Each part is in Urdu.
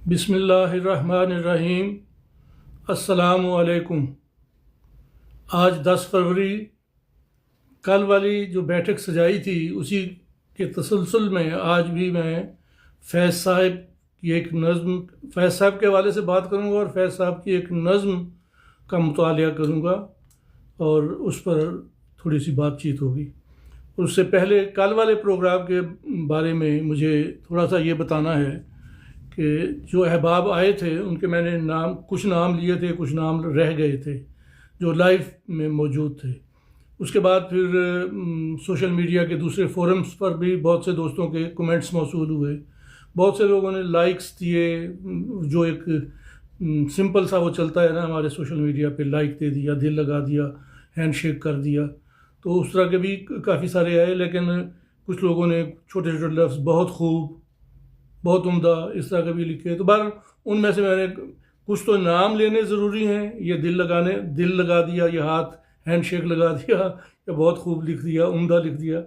بسم اللہ الرحمن الرحیم۔ السلام علیکم۔ آج 10 فروری، کل والی جو بیٹھک سجائی تھی اسی کے تسلسل میں آج بھی میں فیض صاحب کی ایک نظم، فیض صاحب کے حوالے سے بات کروں گا اور فیض صاحب کی ایک نظم کا مطالعہ کروں گا اور اس پر تھوڑی سی بات چیت ہوگی۔ اس سے پہلے کل والے پروگرام کے بارے میں مجھے تھوڑا سا یہ بتانا ہے کہ جو احباب آئے تھے ان کے میں نے کچھ نام لیے تھے، کچھ نام رہ گئے تھے جو لائیو میں موجود تھے۔ اس کے بعد پھر سوشل میڈیا کے دوسرے فورمز پر بھی بہت سے دوستوں کے کمنٹس موصول ہوئے، بہت سے لوگوں نے لائکس دیے، جو ایک سمپل سا وہ چلتا ہے نا ہمارے سوشل میڈیا پہ، لائک دے دیا، دل لگا دیا، ہینڈ شیک کر دیا، تو اس طرح کے بھی کافی سارے آئے۔ لیکن کچھ لوگوں نے چھوٹے چھوٹے لفظ بہت خوب، بہت عمدہ، اس طرح کے بھی لکھے۔ تو بہرحال ان میں سے میں نے کچھ تو نام لینے ضروری ہیں، یہ دل لگا دیا، یہ ہاتھ ہینڈ شیک لگا دیا، یا بہت خوب لکھ دیا، عمدہ لکھ دیا،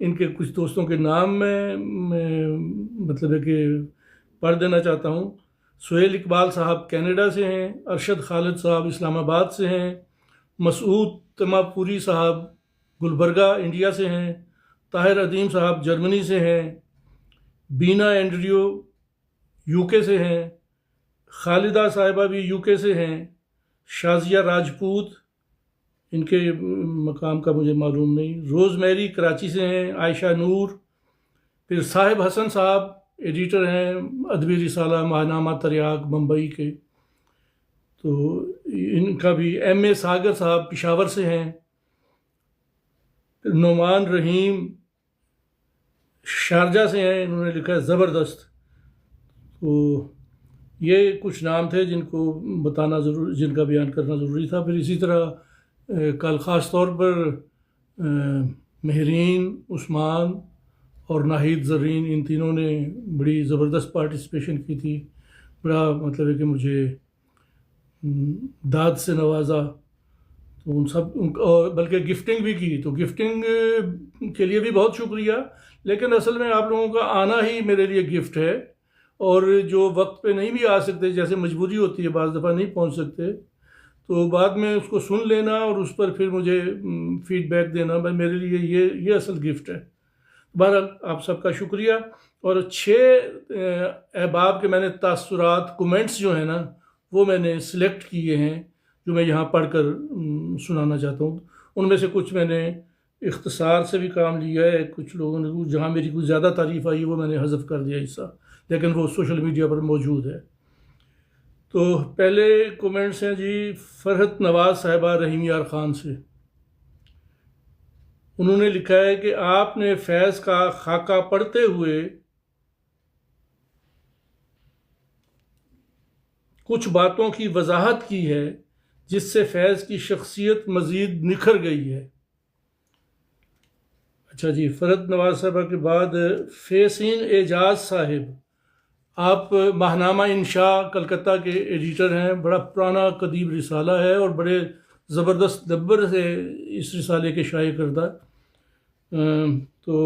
ان کے کچھ دوستوں کے نام میں مطلب ہے کہ پڑھ دینا چاہتا ہوں۔ سہیل اقبال صاحب کینیڈا سے ہیں، ارشد خالد صاحب اسلام آباد سے ہیں، مسعود تما پوری صاحب گلبرگہ انڈیا سے ہیں، طاہر عظیم صاحب جرمنی سے ہیں، بینا اینڈریو یو کے سے ہیں، خالدہ صاحبہ بھی یو کے سے ہیں، شازیہ راجپوت، ان کے مقام کا مجھے معلوم نہیں، روز میری کراچی سے ہیں، عائشہ نور، پھر صاحب حسن صاحب ایڈیٹر ہیں ادبی رسالہ ماہنامہ تریاق بمبئی کے، تو ان کا بھی ایم اے ساگر صاحب پشاور سے ہیں، پھر نعمان رحیم شارجہ سے ہیں، انہوں نے لکھا ہے زبردست۔ تو یہ کچھ نام تھے جن کو بتانا ضروری، جن کا بیان کرنا ضروری تھا۔ پھر اسی طرح کل خاص طور پر مہرین، عثمان اور ناہید زرین، ان تینوں نے بڑی زبردست پارٹیسپیشن کی تھی، بڑا مطلب ہے کہ مجھے داد سے نوازا، تو ان سب اور بلکہ گفٹنگ بھی کی، تو گفٹنگ کے لیے بھی بہت شکریہ۔ لیکن اصل میں آپ لوگوں کا آنا ہی میرے لیے گفٹ ہے، اور جو وقت پہ نہیں بھی آ سکتے، جیسے مجبوری ہوتی ہے بعض دفعہ نہیں پہنچ سکتے، تو بعد میں اس کو سن لینا اور اس پر پھر مجھے فیڈ بیک دینا، میرے لیے یہ اصل گفٹ ہے۔ بہرحال آپ سب کا شکریہ۔ اور 6 احباب کے میں نے تاثرات، کومنٹس جو ہیں نا وہ میں نے سلیکٹ کیے ہیں، جو میں یہاں پڑھ کر سنانا چاہتا ہوں۔ ان میں سے کچھ میں نے اختصار سے بھی کام لیا ہے، کچھ لوگوں نے جہاں میری کچھ زیادہ تعریف آئی وہ میں نے حذف کر دیا حصہ، لیکن وہ سوشل میڈیا پر موجود ہے۔ تو پہلے کومنٹس ہیں جی فرحت نواز صاحبہ رحیم یار خان سے۔ انہوں نے لکھا ہے کہ آپ نے فیض کا خاکہ پڑھتے ہوئے کچھ باتوں کی وضاحت کی ہے جس سے فیض کی شخصیت مزید نکھر گئی ہے۔ اچھا جی، فرحت نواز صاحبہ کے بعد فیسین اعجاز صاحب، آپ ماہنامہ انشاء کلکتہ کے ایڈیٹر ہیں، بڑا پرانا قدیم رسالہ ہے اور بڑے زبردست دبر سے اس رسالے کے شائع کردہ۔ تو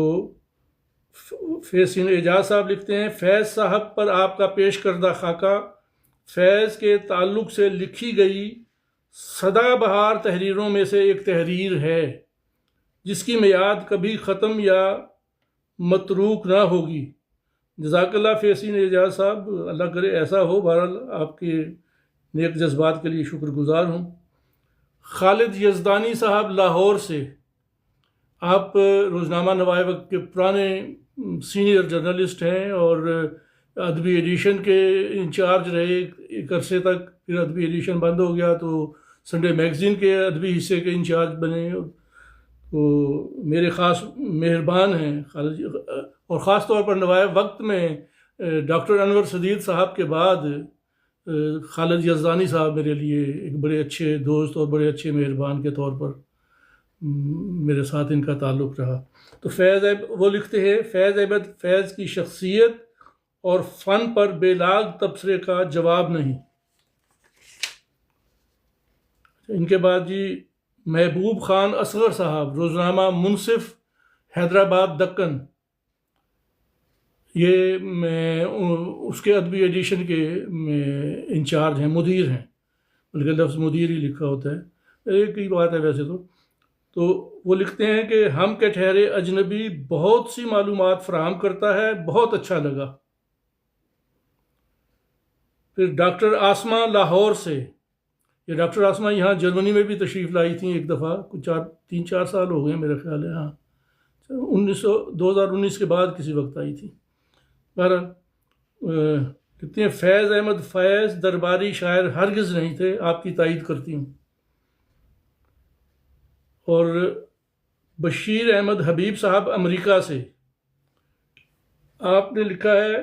فیسین اعجاز صاحب لکھتے ہیں، فیض صاحب پر آپ کا پیش کردہ خاکہ فیض کے تعلق سے لکھی گئی سدا بہار تحریروں میں سے ایک تحریر ہے جس کی میعاد کبھی ختم یا متروک نہ ہوگی۔ جزاک اللہ فیسین اعجاز صاحب، اللہ کرے ایسا ہو۔ بہرحال آپ کے نیک جذبات کے لیے شکر گزار ہوں۔ خالد یزدانی صاحب لاہور سے، آپ روزنامہ نوائے وقت کے پرانے سینئر جرنلسٹ ہیں اور ادبی ایڈیشن کے انچارج رہے ایک عرصے تک، پھر ادبی ایڈیشن بند ہو گیا تو سنڈے میگزین کے ادبی حصے کے انچارج بنے، تو میرے خاص مہربان ہیں خالد جی۔ اور خاص طور پر نوائب وقت میں ڈاکٹر انور سدید صاحب کے بعد خالد یزدانی صاحب میرے لیے ایک بڑے اچھے دوست اور بڑے اچھے مہربان کے طور پر میرے ساتھ ان کا تعلق رہا۔ تو وہ لکھتے ہیں، فیض احمد فیض کی شخصیت اور فن پر بے لاگ تبصرے کا جواب نہیں۔ ان کے بعد جی محبوب خان اصغر صاحب، روزنامہ منصف حیدرآباد دکن، یہ میں اس کے ادبی ایڈیشن کے انچارج ہیں، مدیر ہیں، بلکہ لفظ مدیر ہی لکھا ہوتا ہے، ایک ہی بات ہے ویسے تو وہ لکھتے ہیں کہ ہم کے ٹھہرے اجنبی بہت سی معلومات فراہم کرتا ہے، بہت اچھا لگا۔ پھر ڈاکٹر آسما لاہور سے، یہ ڈاکٹر آسما یہاں جرمنی میں بھی تشریف لائی تھیں ایک دفعہ، کچھ 3-4 سال ہو گئے میرا خیال ہے، ہاں 2019 کے بعد کسی وقت آئی تھی۔ بہرحال کہتے ہیں فیض احمد فیض درباری شاعر ہرگز نہیں تھے، آپ کی تائید کرتی ہوں۔ اور بشیر احمد حبیب صاحب امریکہ سے، آپ نے لکھا ہے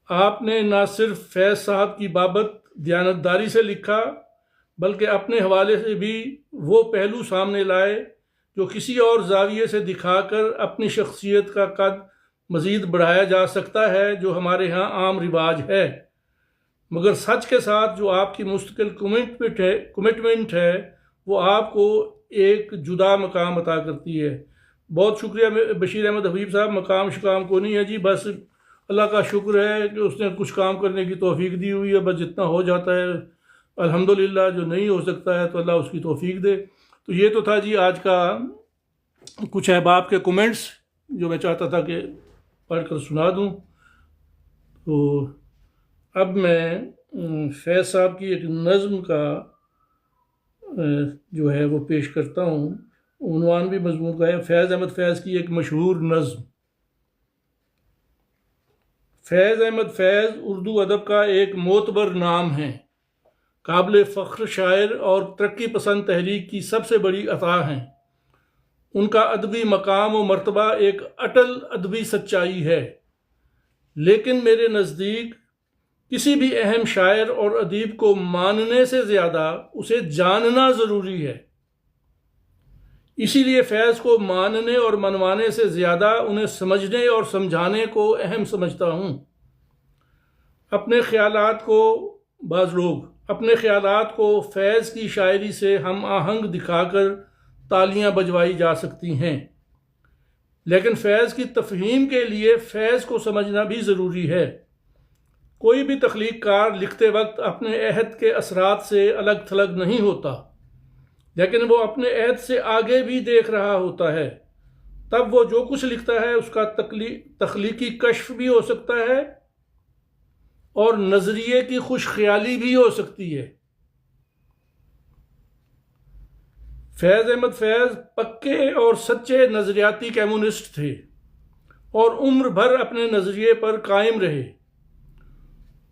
آپ نے نہ صرف فیض صاحب کی بابت دیانتداری سے لکھا بلکہ اپنے حوالے سے بھی وہ پہلو سامنے لائے جو کسی اور زاویے سے دکھا کر اپنی شخصیت کا قد مزید بڑھایا جا سکتا ہے، جو ہمارے ہاں عام رواج ہے، مگر سچ کے ساتھ جو آپ کی مستقل کمٹمنٹ ہے وہ آپ کو ایک جدا مقام عطا کرتی ہے۔ بہت شکریہ بشیر احمد حبیب صاحب، مقام شکام کو نہیں ہے جی، بس اللہ کا شکر ہے کہ اس نے کچھ کام کرنے کی توفیق دی ہوئی ہے، بس جتنا ہو جاتا ہے الحمدللہ، جو نہیں ہو سکتا ہے تو اللہ اس کی توفیق دے۔ تو یہ تو تھا جی آج کا کچھ احباب کے کومنٹس جو میں چاہتا تھا کہ پڑھ کر سنا دوں۔ تو اب میں فیض صاحب کی ایک نظم کا جو ہے وہ پیش کرتا ہوں، عنوان بھی مضمون کا ہے، فیض احمد فیض کی ایک مشہور نظم۔ فیض احمد فیض اردو ادب کا ایک معتبر نام ہے، قابل فخر شاعر اور ترقی پسند تحریک کی سب سے بڑی عطا ہیں۔ ان کا ادبی مقام و مرتبہ ایک اٹل ادبی سچائی ہے، لیکن میرے نزدیک کسی بھی اہم شاعر اور ادیب کو ماننے سے زیادہ اسے جاننا ضروری ہے۔ اسی لیے فیض کو ماننے اور منوانے سے زیادہ انہیں سمجھنے اور سمجھانے کو اہم سمجھتا ہوں۔ بعض لوگ اپنے خیالات کو فیض کی شاعری سے ہم آہنگ دکھا کر تالیاں بجوائی جا سکتی ہیں، لیکن فیض کی تفہیم کے لیے فیض کو سمجھنا بھی ضروری ہے۔ کوئی بھی تخلیق کار لکھتے وقت اپنے عہد کے اثرات سے الگ تھلگ نہیں ہوتا، لیکن وہ اپنے عہد سے آگے بھی دیکھ رہا ہوتا ہے، تب وہ جو کچھ لکھتا ہے اس کا تخلیقی کشف بھی ہو سکتا ہے اور نظریے کی خوش خیالی بھی ہو سکتی ہے۔ فیض احمد فیض پکے اور سچے نظریاتی کمیونسٹ تھے اور عمر بھر اپنے نظریے پر قائم رہے۔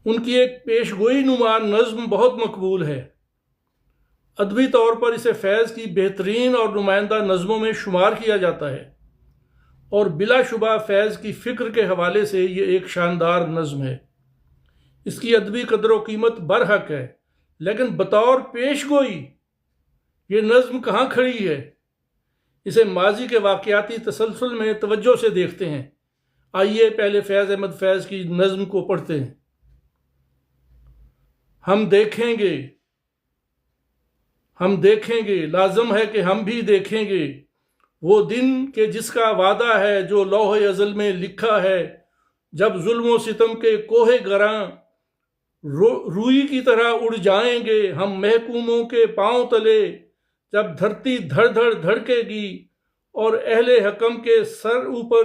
ان کی ایک پیشگوئی نما نظم بہت مقبول ہے، ادبی طور پر اسے فیض کی بہترین اور نمائندہ نظموں میں شمار کیا جاتا ہے، اور بلا شبہ فیض کی فکر کے حوالے سے یہ ایک شاندار نظم ہے۔ اس کی ادبی قدر و قیمت برحق ہے، لیکن بطور پیش گوئی یہ نظم کہاں کھڑی ہے؟ اسے ماضی کے واقعاتی تسلسل میں توجہ سے دیکھتے ہیں۔ آئیے پہلے فیض احمد فیض کی نظم کو پڑھتے ہیں۔ ہم دیکھیں گے، لازم ہے کہ ہم بھی دیکھیں گے وہ دن کہ جس کا وعدہ ہے جو لوح ازل میں لکھا ہے، جب ظلم و ستم کے کوہ گراں روئی کی طرح اڑ جائیں گے ہم محکوموں کے پاؤں تلے، جب دھرتی دھڑ دھڑ دھڑکے گی اور اہل حکم کے سر اوپر،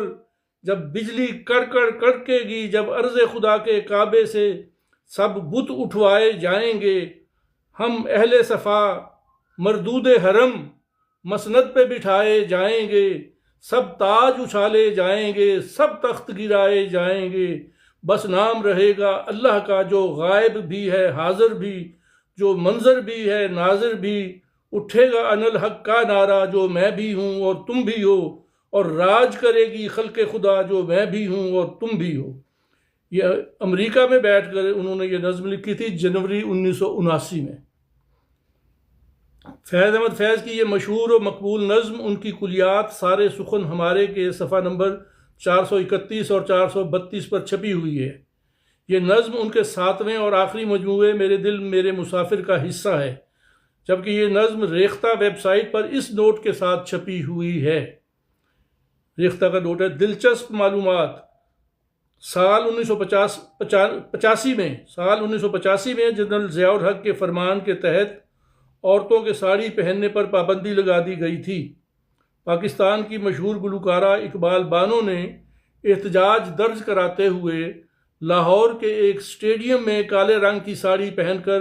جب بجلی کڑکڑ کڑکے گی، جب عرض خدا کے کعبے سے سب بت اٹھوائے جائیں گے، ہم اہل صفا مردود حرم مسند پہ بٹھائے جائیں گے، سب تاج اچھالے جائیں گے، سب تخت گرائے جائیں گے، بس نام رہے گا اللہ کا جو غائب بھی ہے حاضر بھی، جو منظر بھی ہے ناظر بھی، اٹھے گا انالحق کا نعرہ جو میں بھی ہوں اور تم بھی ہو، اور راج کرے گی خلق خدا جو میں بھی ہوں اور تم بھی ہو۔ یہ امریکہ میں بیٹھ کر انہوں نے یہ نظم لکھی تھی جنوری 1979 میں۔ فیض احمد فیض کی یہ مشہور و مقبول نظم ان کی کلیات سارے سخن ہمارے کے صفحہ نمبر 431 اور 432 پر چھپی ہوئی ہے۔ یہ نظم ان کے 7ویں اور آخری مجموعے میرے دل میرے مسافر کا حصہ ہے، جبکہ یہ نظم ریختہ ویب سائٹ پر اس نوٹ کے ساتھ چھپی ہوئی ہے۔ ریختہ کا نوٹ ہے: دلچسپ معلومات، سال 1985 میں جنرل ضیاء الحق کے فرمان کے تحت عورتوں کے ساڑی پہننے پر پابندی لگا دی گئی تھی۔ پاکستان کی مشہور گلوکارہ اقبال بانو نے احتجاج درج کراتے ہوئے لاہور کے ایک اسٹیڈیم میں کالے رنگ کی ساڑی پہن کر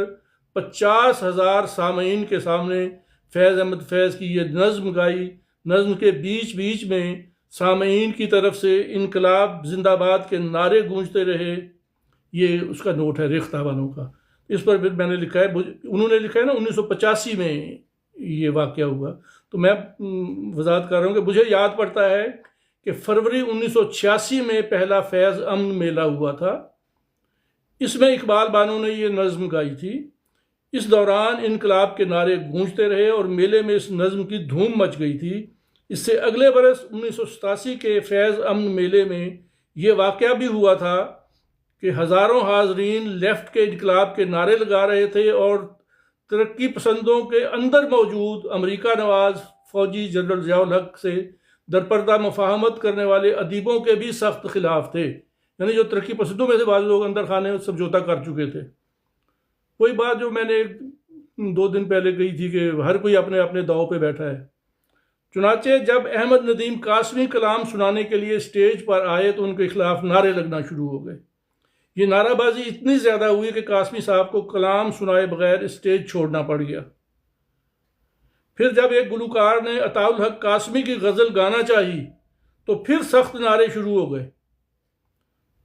50,000 سامعین کے سامنے فیض احمد فیض کی یہ نظم گائی۔ نظم کے بیچ بیچ میں سامعین کی طرف سے انقلاب زندہ باد کے نعرے گونجتے رہے۔ یہ اس کا نوٹ ہے ریختہ والوں کا۔ اس پر پھر میں نے لکھا ہے، انہوں نے لکھا ہے نا 1985 میں یہ واقعہ ہوا، تو میں وضاحت کر رہا ہوں کہ مجھے یاد پڑتا ہے کہ فروری 1986 میں پہلا فیض امن میلہ ہوا تھا۔ اس میں اقبال بانو نے یہ نظم گائی تھی۔ اس دوران انقلاب کے نعرے گونجتے رہے اور میلے میں اس نظم کی دھوم مچ گئی تھی۔ اس سے اگلے برس 1987 کے فیض امن میلے میں یہ واقعہ بھی ہوا تھا کہ ہزاروں حاضرین لیفٹ کے انقلاب کے نعرے لگا رہے تھے اور ترقی پسندوں کے اندر موجود امریکہ نواز فوجی جنرل ضیاء الحق سے درپردہ مفاہمت کرنے والے ادیبوں کے بھی سخت خلاف تھے، یعنی جو ترقی پسندوں میں سے بعض لوگ اندر خانے سمجھوتا کر چکے تھے۔ وہی بات جو میں نے 2 دن پہلے کہی تھی کہ ہر کوئی اپنے اپنے داؤ پہ بیٹھا ہے۔ چنانچہ جب احمد ندیم قاسمی کلام سنانے کے لیے اسٹیج پر آئے تو ان کے خلاف نعرے لگنا شروع ہو گئے۔ یہ نعرہ بازی اتنی زیادہ ہوئی کہ قاسمی صاحب کو کلام سنائے بغیر اسٹیج چھوڑنا پڑ گیا۔ پھر جب ایک گلوکار نے عطاء الحق قاسمی کی غزل گانا چاہی تو پھر سخت نعرے شروع ہو گئے۔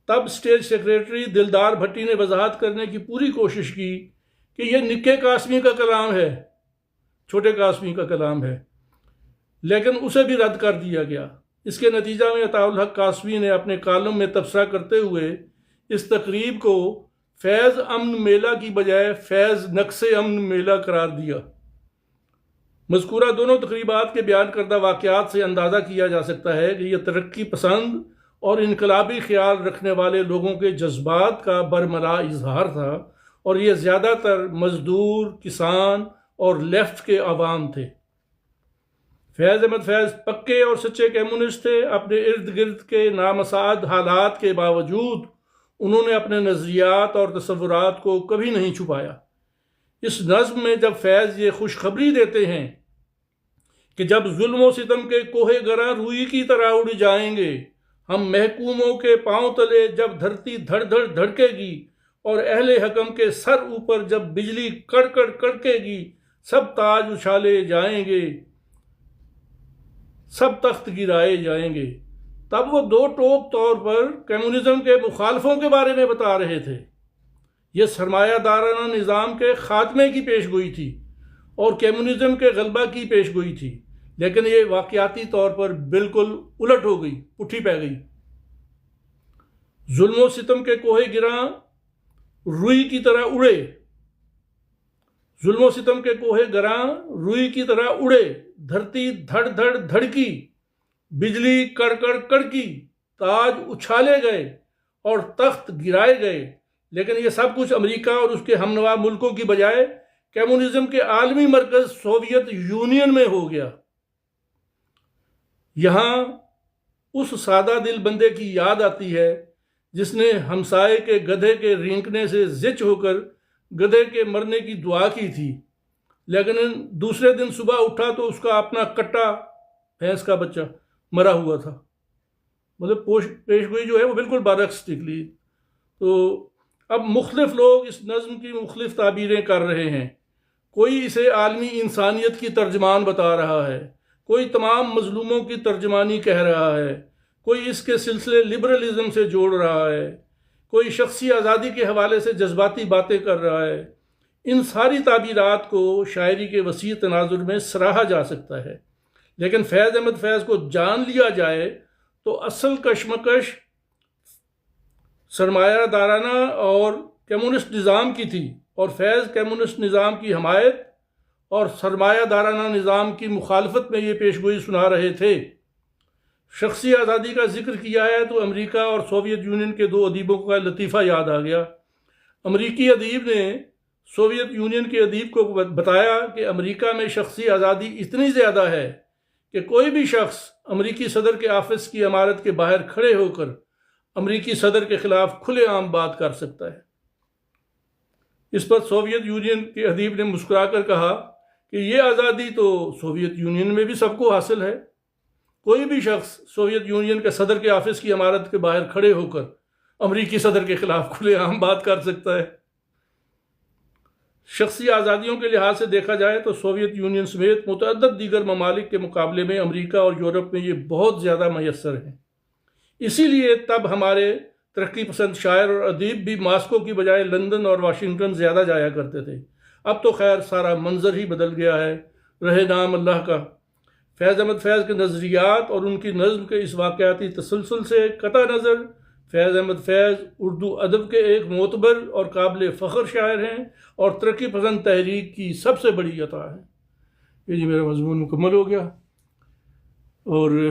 تب اسٹیج سیکریٹری دلدار بھٹی نے وضاحت کرنے کی پوری کوشش کی کہ یہ نکے قاسمی کا کلام ہے، چھوٹے قاسمی کا کلام ہے، لیکن اسے بھی رد کر دیا گیا۔ اس کے نتیجہ میں عطاء الحق قاسمی نے اپنے کالم میں تبصرہ کرتے ہوئے اس تقریب کو فیض امن میلہ کی بجائے فیض نقص امن میلہ قرار دیا۔ مذکورہ دونوں تقریبات کے بیان کردہ واقعات سے اندازہ کیا جا سکتا ہے کہ یہ ترقی پسند اور انقلابی خیال رکھنے والے لوگوں کے جذبات کا برملا اظہار تھا، اور یہ زیادہ تر مزدور، کسان اور لیفٹ کے عوام تھے۔ فیض احمد فیض پکے اور سچے کمیونسٹ تھے۔ اپنے ارد گرد کے نامساعد حالات کے باوجود انہوں نے اپنے نظریات اور تصورات کو کبھی نہیں چھپایا۔ اس نظم میں جب فیض یہ خوشخبری دیتے ہیں کہ جب ظلم و ستم کے کوہ گراں روئی کی طرح اڑ جائیں گے، ہم محکوموں کے پاؤں تلے جب دھرتی دھڑ دھڑ دھڑکے گی اور اہل حکم کے سر اوپر جب بجلی کڑکڑ کڑکے گی، سب تاج اچھالے جائیں گے، سب تخت گرائے جائیں گے، تب وہ دو ٹوک طور پر کمیونزم کے مخالفوں کے بارے میں بتا رہے تھے۔ یہ سرمایہ دارانہ نظام کے خاتمے کی پیش گوئی تھی اور کمیونزم کے غلبہ کی پیش گوئی تھی، لیکن یہ واقعاتی طور پر بالکل الٹ ہو گئی، پٹھی پہ گئی۔ ظلم و ستم کے کوہ گراں روئی کی طرح اڑے، ظلم و ستم کے کوہ گراں روئی کی طرح اڑے، دھرتی دھڑ دھڑ دھڑکی، بجلی کڑکڑ کڑکی، تاج اچھالے گئے اور تخت گرائے گئے، لیکن یہ سب کچھ امریکہ اور اس کے ہمنوا ملکوں کی بجائے کمیونزم کے عالمی مرکز سوویت یونین میں ہو گیا۔ یہاں اس سادہ دل بندے کی یاد آتی ہے جس نے ہمسائے کے گدھے کے رینکنے سے زچ ہو کر گدھے کے مرنے کی دعا کی تھی، لیکن دوسرے دن صبح اٹھا تو اس کا اپنا کٹا بھینس کا بچہ مرا ہوا تھا۔ مطلب پیش گوئی جو ہے وہ بالکل برعکس نکلی۔ تو اب مختلف لوگ اس نظم کی مختلف تعبیریں کر رہے ہیں۔ کوئی اسے عالمی انسانیت کی ترجمان بتا رہا ہے، کوئی تمام مظلوموں کی ترجمانی کہہ رہا ہے، کوئی اس کے سلسلے لبرلزم سے جوڑ رہا ہے، کوئی شخصی آزادی کے حوالے سے جذباتی باتیں کر رہا ہے۔ ان ساری تعبیرات کو شاعری کے وسیع تناظر میں سراہا جا سکتا ہے، لیکن فیض احمد فیض کو جان لیا جائے تو اصل کشمکش سرمایہ دارانہ اور کمیونسٹ نظام کی تھی، اور فیض کمیونسٹ نظام کی حمایت اور سرمایہ دارانہ نظام کی مخالفت میں یہ پیشگوئی سنا رہے تھے۔ شخصی آزادی کا ذکر کیا ہے تو امریکہ اور سوویت یونین کے 2 ادیبوں کا لطیفہ یاد آ گیا۔ امریکی ادیب نے سوویت یونین کے ادیب کو بتایا کہ امریکہ میں شخصی آزادی اتنی زیادہ ہے کہ کوئی بھی شخص امریکی صدر کے آفس کی عمارت کے باہر کھڑے ہو کر امریکی صدر کے خلاف کھلے عام بات کر سکتا ہے۔ اس پر سوویت یونین کے ادیب نے مسکرا کر کہا کہ یہ آزادی تو سوویت یونین میں بھی سب کو حاصل ہے۔ کوئی بھی شخص سوویت یونین کے صدر کے آفس کی عمارت کے باہر کھڑے ہو کر امریکی صدر کے خلاف کھلے عام بات کر سکتا ہے۔ شخصی آزادیوں کے لحاظ سے دیکھا جائے تو سوویت یونین سمیت متعدد دیگر ممالک کے مقابلے میں امریکہ اور یورپ میں یہ بہت زیادہ میسر ہیں۔ اسی لیے تب ہمارے ترقی پسند شاعر اور ادیب بھی ماسکو کی بجائے لندن اور واشنگٹن زیادہ جایا کرتے تھے۔ اب تو خیر سارا منظر ہی بدل گیا ہے، رہے نام اللہ کا۔ فیض احمد فیض کے نظریات اور ان کی نظم کے اس واقعاتی تسلسل سے قطع نظر فیض احمد فیض اردو ادب کے ایک معتبر اور قابل فخر شاعر ہیں اور ترقی پسند تحریک کی سب سے بڑی عطا ہے۔ یہ جی میرا مضمون مکمل ہو گیا۔ اور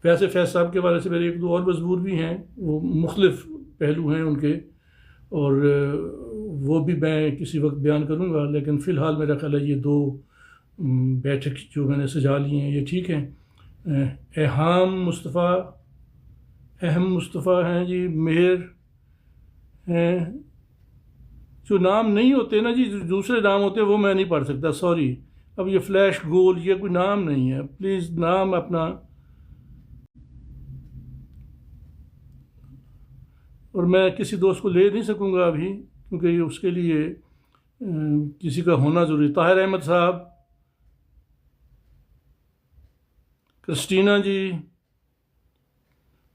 ویسے فیض صاحب کے حوالے سے میرے ایک دو اور مضمون بھی ہیں، وہ مختلف پہلو ہیں ان کے، اور وہ بھی میں کسی وقت بیان کروں گا، لیکن فی الحال میرا خیال ہے یہ دو بیٹھک جو میں نے سجا لی ہیں یہ ٹھیک ہیں۔ اہم مصطفیٰ ہیں جی، مہر ہیں، جو نام نہیں ہوتے نا جی، دوسرے نام ہوتے ہیں وہ میں نہیں پڑھ سکتا، سوری۔ اب یہ فلیش گول یہ کوئی نام نہیں ہے، پلیز نام اپنا۔ اور میں کسی دوست کو لے نہیں سکوں گا ابھی کیونکہ اس کے لیے کسی کا ہونا ضروری۔ طاہر احمد صاحب، کرسٹینا جی،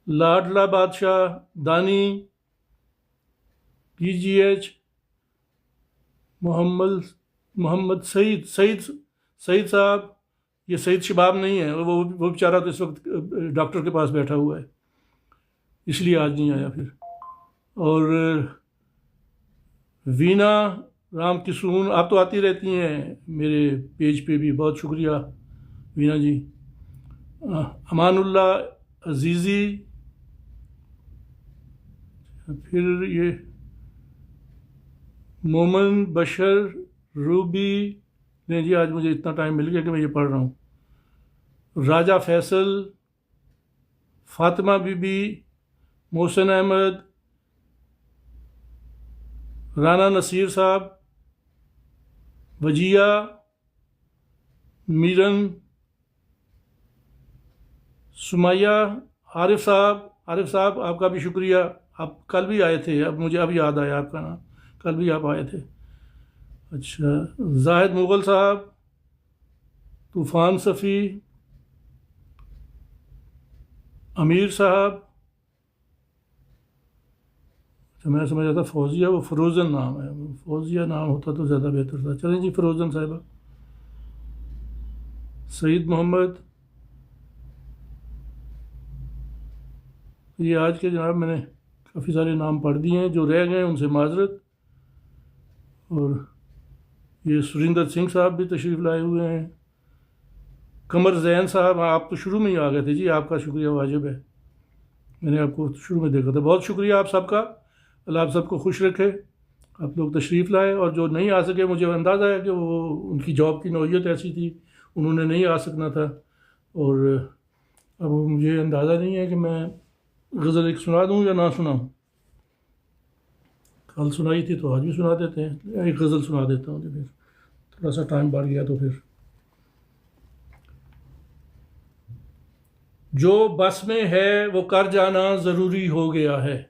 لاڈلا بادشاہ، دانی، PGH، محمد سعید صاحب۔ یہ سعید شباب نہیں ہے، وہ بیچارہ تو اس وقت ڈاکٹر کے پاس بیٹھا ہوا ہے، اس لیے آج نہیں آیا پھر۔ اور وینا رام کسون، آپ تو آتی رہتی ہیں میرے پیج پہ بھی، بہت شکریہ وینا جی۔ امان اللہ عزیزی، پھر یہ مومن بشر روبی، نہیں جی آج مجھے اتنا ٹائم مل گیا کہ میں یہ پڑھ رہا ہوں۔ راجہ فیصل، فاطمہ بی بی، محسن احمد، رانا نصیر صاحب، وجیہ، میرن، سمیہ، عارف صاحب آپ کا بھی شکریہ، آپ کل بھی آئے تھے، اب مجھے اب یاد آیا آپ کا نام، کل بھی آپ آئے تھے۔ اچھا، زاہد مغل صاحب، طوفان صفی، امیر صاحب، میں سمجھا تھا فوزیہ، وہ فروزن نام ہے، فوزیہ نام ہوتا تو زیادہ بہتر تھا۔ چلیں جی فروزن صاحبہ، سعید محمد۔ یہ آج کے جناب میں نے کافی سارے نام پڑھ دیے ہیں، جو رہ گئے ان سے معذرت۔ اور یہ سریندر سنگھ صاحب بھی تشریف لائے ہوئے ہیں۔ قمر زین صاحب، آپ تو شروع میں ہی آ گئے تھے جی، آپ کا شکریہ واجب ہے، میں نے آپ کو شروع میں دیکھا تھا۔ بہت شکریہ آپ سب کا، اللہ آپ سب کو خوش رکھے۔ آپ لوگ تشریف لائے، اور جو نہیں آ سکے مجھے اندازہ ہے کہ وہ ان کی جاب کی نوعیت ایسی تھی، انہوں نے نہیں آ سکنا تھا۔ اور اب مجھے اندازہ نہیں ہے کہ میں غزل ایک سنا دوں یا نہ سناؤں، کل سنائی تھی تو آج بھی سنا دیتے ہیں، ایک غزل سنا دیتا ہوں، پھر تھوڑا سا ٹائم بڑھ گیا تو پھر۔ جو بس میں ہے وہ کر جانا ضروری ہو گیا ہے،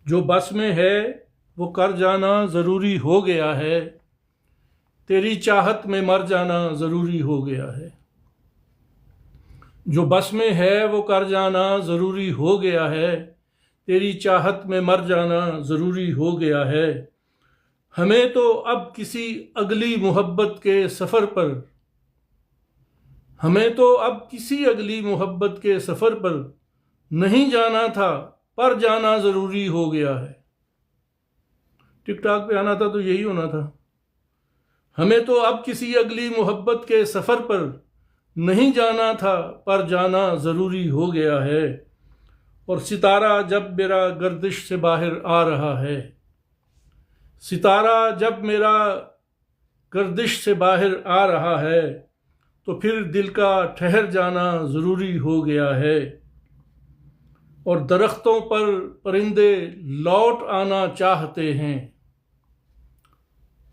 جو بس میں ہے وہ کر جانا ضروری ہو گیا ہے، تیری چاہت میں مر جانا ضروری ہو گیا ہے۔ جو بس میں ہے وہ کر جانا ضروری ہو گیا ہے، تیری چاہت میں مر جانا ضروری ہو گیا ہے۔ ہمیں تو اب کسی اگلی محبت کے سفر پر، ہمیں تو اب کسی اگلی محبت کے سفر پر نہیں جانا تھا، پر جانا ضروری ہو گیا ہے۔ ٹک ٹاک پہ آنا تھا تو یہی ہونا تھا۔ ہمیں تو اب کسی اگلی محبت کے سفر پر نہیں جانا تھا، پر جانا ضروری ہو گیا ہے۔ اور ستارہ جب میرا گردش سے باہر آ رہا ہے، ستارہ جب میرا گردش سے باہر آ رہا ہے، تو پھر دل کا ٹھہر جانا ضروری ہو گیا ہے، اور درختوں پر پرندے لوٹ آنا چاہتے ہیں،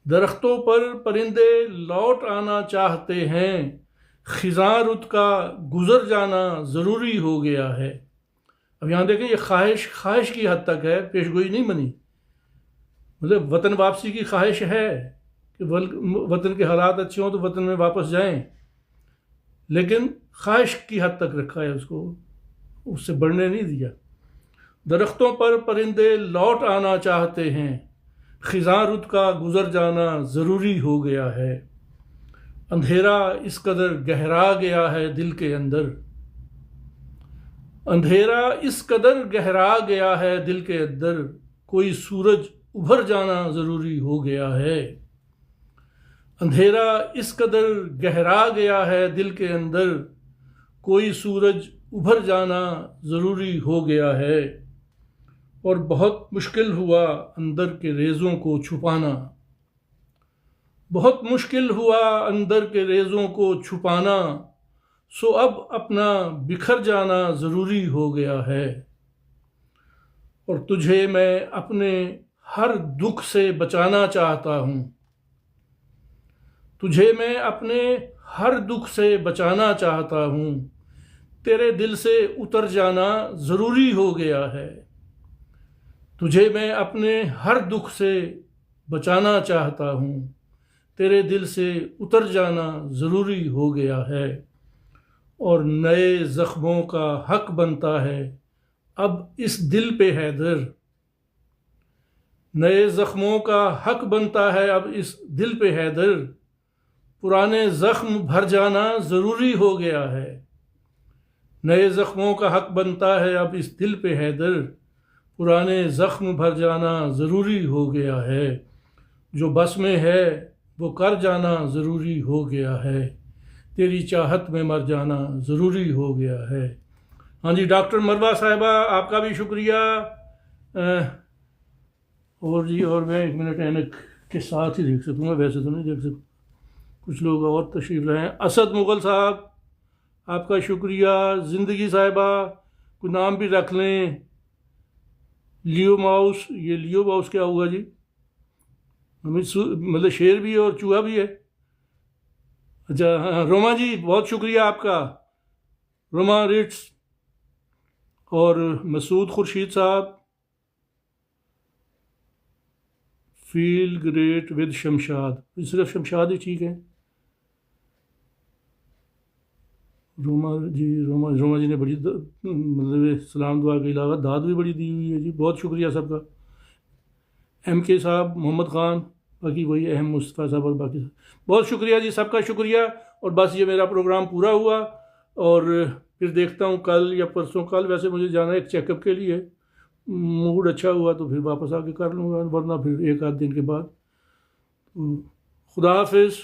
درختوں پر پرندے لوٹ آنا چاہتے ہیں، خزاں رت کا گزر جانا ضروری ہو گیا ہے۔ اب یہاں دیکھیں، یہ خواہش کی حد تک ہے، پیش گوئی نہیں بنی۔ مطلب وطن واپسی کی خواہش ہے کہ وطن کے حالات اچھے ہوں تو وطن میں واپس جائیں، لیکن خواہش کی حد تک رکھا ہے، اس سے بڑھنے نہیں دیا۔ درختوں پر پرندے لوٹ آنا چاہتے ہیں، خزاں رت کا گزر جانا ضروری ہو گیا ہے، اندھیرا اس قدر گہرا گیا ہے دل کے اندر، اندھیرا اس قدر گہرا گیا ہے دل کے اندر، کوئی سورج ابھر جانا ضروری ہو گیا ہے، اندھیرا اس قدر گہرا گیا ہے دل کے اندر، کوئی سورج ابھر جانا ضروری ہو گیا ہے، اور بہت مشکل ہوا اندر کے ریزوں کو چھپانا، بہت مشکل ہوا اندر کے ریزوں کو چھپانا، سو اب اپنا بکھر جانا ضروری ہو گیا ہے، اور تجھے میں اپنے ہر دکھ سے بچانا چاہتا ہوں، تجھے میں اپنے ہر دکھ سے بچانا چاہتا ہوں، تیرے دل سے اتر جانا ضروری ہو گیا ہے، تجھے میں اپنے ہر دکھ سے بچانا چاہتا ہوں، تیرے دل سے اتر جانا ضروری ہو گیا ہے، اور نئے زخموں کا حق بنتا ہے اب اس دل پہ حیدر، نئے زخموں کا حق بنتا ہے اب اس دل پہ حیدر، پرانے زخم بھر جانا ضروری ہو گیا ہے، نئے زخموں کا حق بنتا ہے اب اس دل پہ حیدر، پرانے زخم بھر جانا ضروری ہو گیا ہے، جو بس میں ہے وہ کر جانا ضروری ہو گیا ہے، تیری چاہت میں مر جانا ضروری ہو گیا ہے۔ ہاں جی، ڈاکٹر مروہ صاحبہ آپ کا بھی شکریہ۔ اور جی، اور میں 1 منٹ اینک کے ساتھ ہی دیکھ سکوں گا، ویسے تو نہیں دیکھ سکتا، کچھ لوگ اور تشریف لائیں۔ اسد مغل صاحب آپ کا شکریہ۔ زندگی صاحبہ کوئی نام بھی رکھ لیں۔ لیو ماؤس، یہ لیو ماؤس کیا ہوگا جی؟ مطلب شیر بھی ہے اور چوہا بھی ہے؟ اچھا ہاں، روما جی بہت شکریہ آپ کا، روما ریٹس۔ اور مسعود خورشید صاحب، فیل گریٹ ود شمشاد، صرف شمشاد ہی ٹھیک ہے۔ روما جی نے بڑی مطلب سلام دعا کے علاوہ داد بھی بڑی دی ہوئی ہے جی، بہت شکریہ سب کا۔ ایم کے صاحب، محمد خان، باقی وہی اہم مصطفیٰ صاحب اور باقی بہت شکریہ جی، سب کا شکریہ۔ اور بس یہ میرا پروگرام پورا ہوا، اور پھر دیکھتا ہوں کل یا پرسوں، کل ویسے مجھے جانا ہے ایک چیک اپ کے لیے، موڈ اچھا ہوا تو پھر واپس آ کے کر لوں گا، ورنہ پھر 1 آدھ دن کے بعد۔ خدا حافظ۔